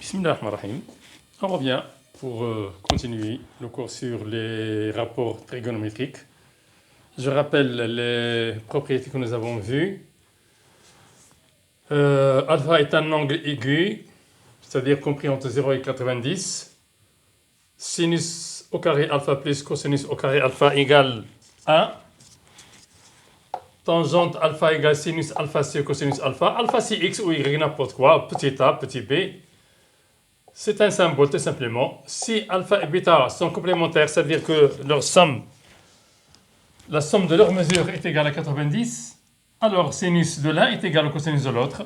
Bismillahirrahmanirrahim. On revient pour continuer le cours sur les rapports trigonométriques. Je rappelle les propriétés que nous avons vues. Alpha est un angle aigu, c'est-à-dire compris entre 0 et 90. Sinus au carré alpha plus cosinus au carré alpha égale 1. Tangente alpha égale sinus alpha sur cosinus alpha. Alpha c'est x ou y, n'importe quoi, petit a, petit b. C'est un symbole tout simplement. Si alpha et bêta sont complémentaires, c'est-à-dire que leur somme, la somme de leurs mesures est égale à 90, alors sinus de l'un est égal au cosinus de l'autre.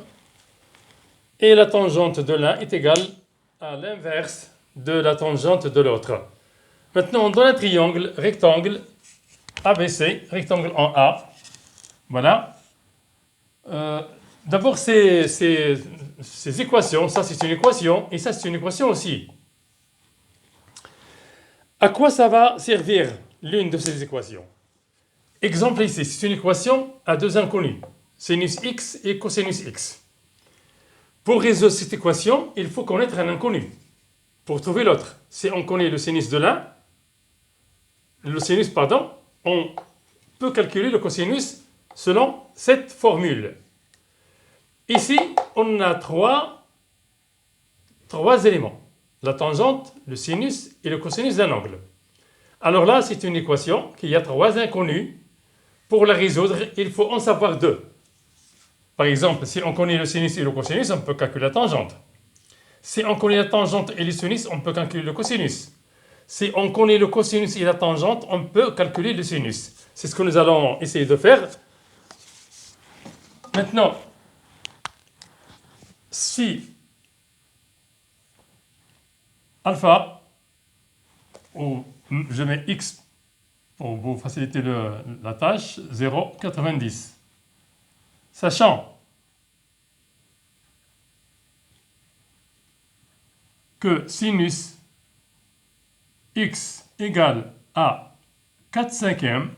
Et la tangente de l'un est égale à l'inverse de la tangente de l'autre. Maintenant, dans un triangle rectangle ABC, rectangle en A, voilà. D'abord, ces équations, ça c'est une équation et ça c'est une équation aussi. À quoi ça va servir l'une de ces équations? Exemple ici, c'est une équation à deux inconnus, sinus x et cosinus x. Pour résoudre cette équation, il faut connaître un inconnu. Pour trouver l'autre, si on connaît le sinus de l'un, on peut calculer le cosinus selon cette formule. Ici, on a trois éléments. La tangente, le sinus et le cosinus d'un angle. Alors là, c'est une équation qui a trois inconnus. Pour la résoudre, il faut en savoir deux. Par exemple, si on connaît le sinus et le cosinus, on peut calculer la tangente. Si on connaît la tangente et le sinus, on peut calculer le cosinus. Si on connaît le cosinus et la tangente, on peut calculer le sinus. C'est ce que nous allons essayer de faire. Maintenant, si alpha, ou je mets x pour vous faciliter la tâche, 0,90. Sachant que sinus x égale à 4/5,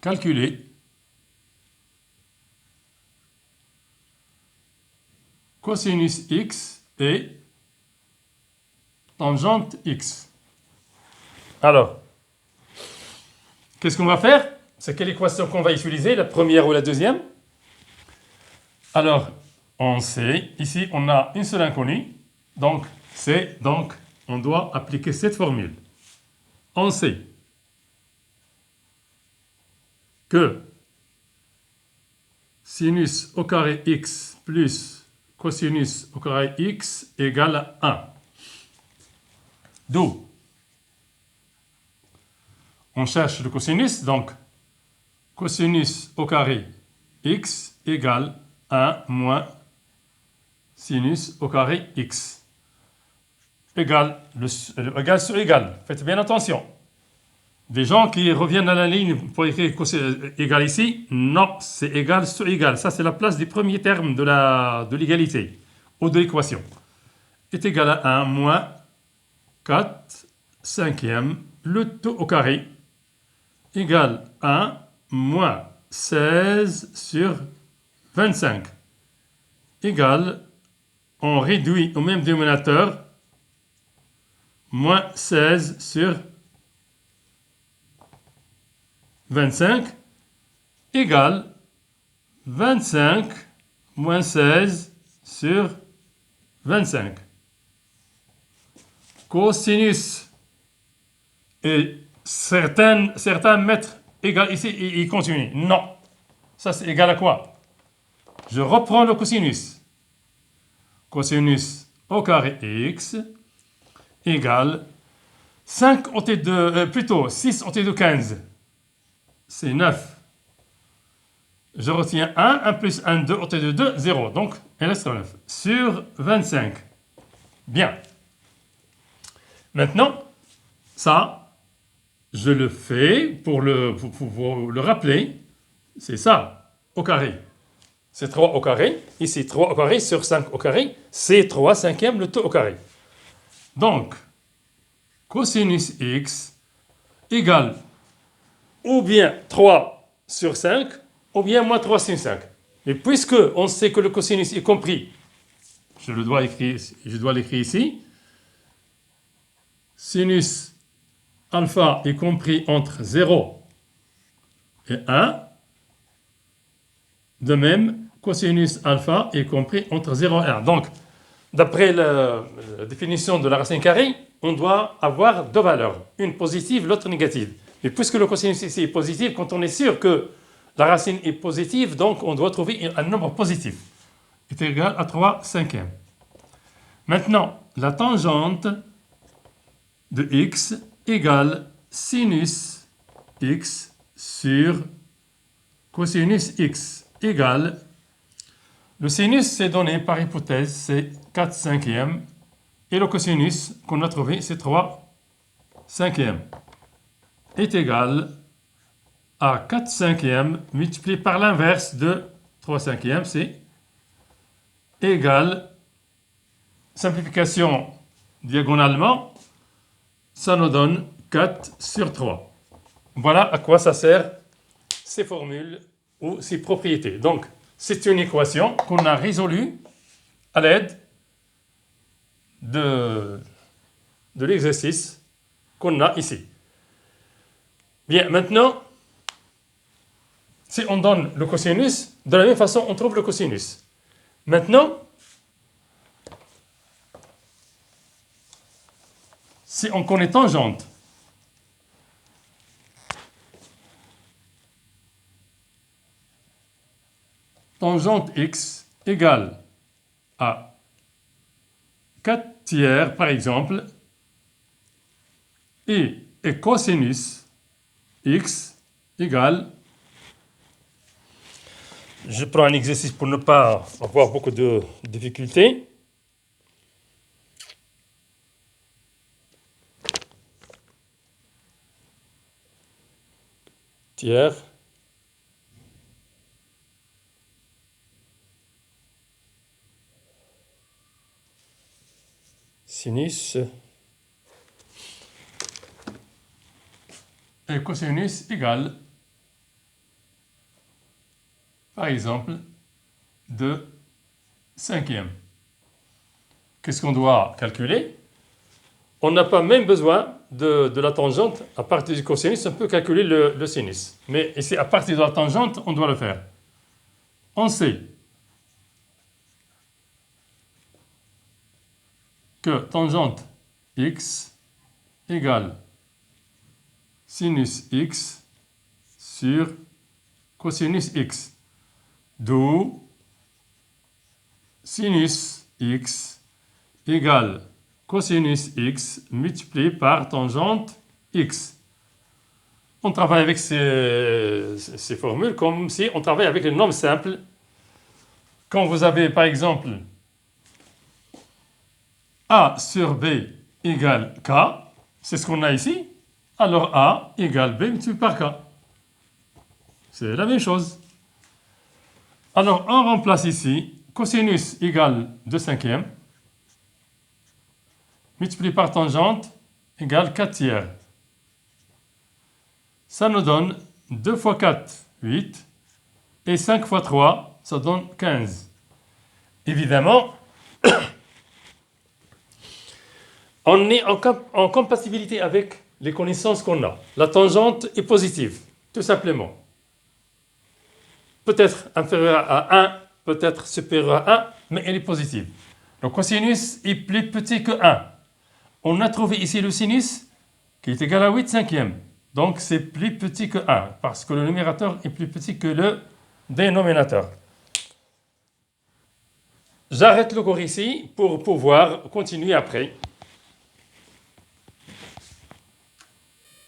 calculer cosinus x et tangente x. Alors, qu'est-ce qu'on va faire? C'est quelle équation qu'on va utiliser, la première ou la deuxième? Alors, on sait, ici on a une seule inconnue, donc on doit appliquer cette formule. On sait que sinus au carré x plus cosinus au carré x égale à 1. D'où on cherche le cosinus, donc cosinus au carré x égale 1 moins sinus au carré x. Égal sur égal. Faites bien attention. Des gens qui reviennent à la ligne pour écrire égal ici, non, c'est égal sur égal. Ça, c'est la place du premier terme de l'égalité ou de l'équation. Est égal à 1 moins 4/5, le tout au carré, égale 1 moins 16 sur 25, égale, on réduit au même dénominateur, moins 16 sur 25 égale 25 moins 16 sur 25. Cosinus, et certains mettent égal ici et ils continuent. Non, ça c'est égal à quoi? Je reprends le cosinus. Cosinus au carré x égale 5 au T2, plutôt 6 au T2 15. C'est 9. Je retiens 1, 1 plus 1, 2 au T2, 2, 0. Donc, il reste 9. Sur 25. Bien. Maintenant, ça, je le fais pour le rappeler. C'est ça, au carré. C'est 3 au carré. Ici, 3 au carré sur 5 au carré. C'est 3/5, le tout au carré. Donc, cosinus x égale ou bien 3 sur 5, ou bien moins 3 sur 5. Mais puisque on sait que le cosinus est compris, je dois l'écrire ici, sinus alpha est compris entre 0 et 1. De même, cosinus alpha est compris entre 0 et 1. Donc, d'après la définition de la racine carrée, on doit avoir deux valeurs, une positive, l'autre négative. Mais puisque le cosinus ici est positif, quand on est sûr que la racine est positive, donc on doit trouver un nombre positif, est égal à 3/5. Maintenant, la tangente de x égale sinus x sur cosinus x égale, le sinus c'est donné par hypothèse, c'est 4/5, et le cosinus qu'on a trouvé c'est 3/5, est égal à 4/5 multiplié par l'inverse de 3/5, c'est égal, simplification diagonalement, ça nous donne 4 sur 3. Voilà à quoi ça sert ces formules ou ces propriétés. Donc, c'est une équation qu'on a résolue à l'aide de l'exercice qu'on a ici. Bien, maintenant, si on donne le cosinus, de la même façon, on trouve le cosinus. Maintenant, si on connaît tangente, tangente x égale à 4/3 par exemple, et cosinus x égale, je prends un exercice pour ne pas avoir beaucoup de difficultés. Tiers sinus et cosinus égale, par exemple, 2/5. Qu'est-ce qu'on doit calculer? On n'a pas même besoin de la tangente. À partir du cosinus, on peut calculer le sinus. Mais ici, à partir de la tangente, on doit le faire. On sait que tangente x égale sinus x sur cosinus x. D'où sinus x égale cosinus x multiplié par tangente x. On travaille avec ces formules comme si on travaille avec les nombres simples. Quand vous avez par exemple a sur b égale k, c'est ce qu'on a ici, alors a égale b multiplié par k. C'est la même chose. Alors on remplace ici cosinus égale 2/5 multiplié par tangente égale 4/3. Ça nous donne 2 fois 4, 8, et 5 fois 3, ça donne 15. Évidemment, on est en compatibilité avec les connaissances qu'on a. La tangente est positive, tout simplement. Peut-être inférieure à 1, peut-être supérieure à 1, mais elle est positive. Le cosinus est plus petit que 1. On a trouvé ici le sinus qui est égal à 8/5. Donc c'est plus petit que 1, parce que le numérateur est plus petit que le dénominateur. J'arrête le cours ici pour pouvoir continuer après.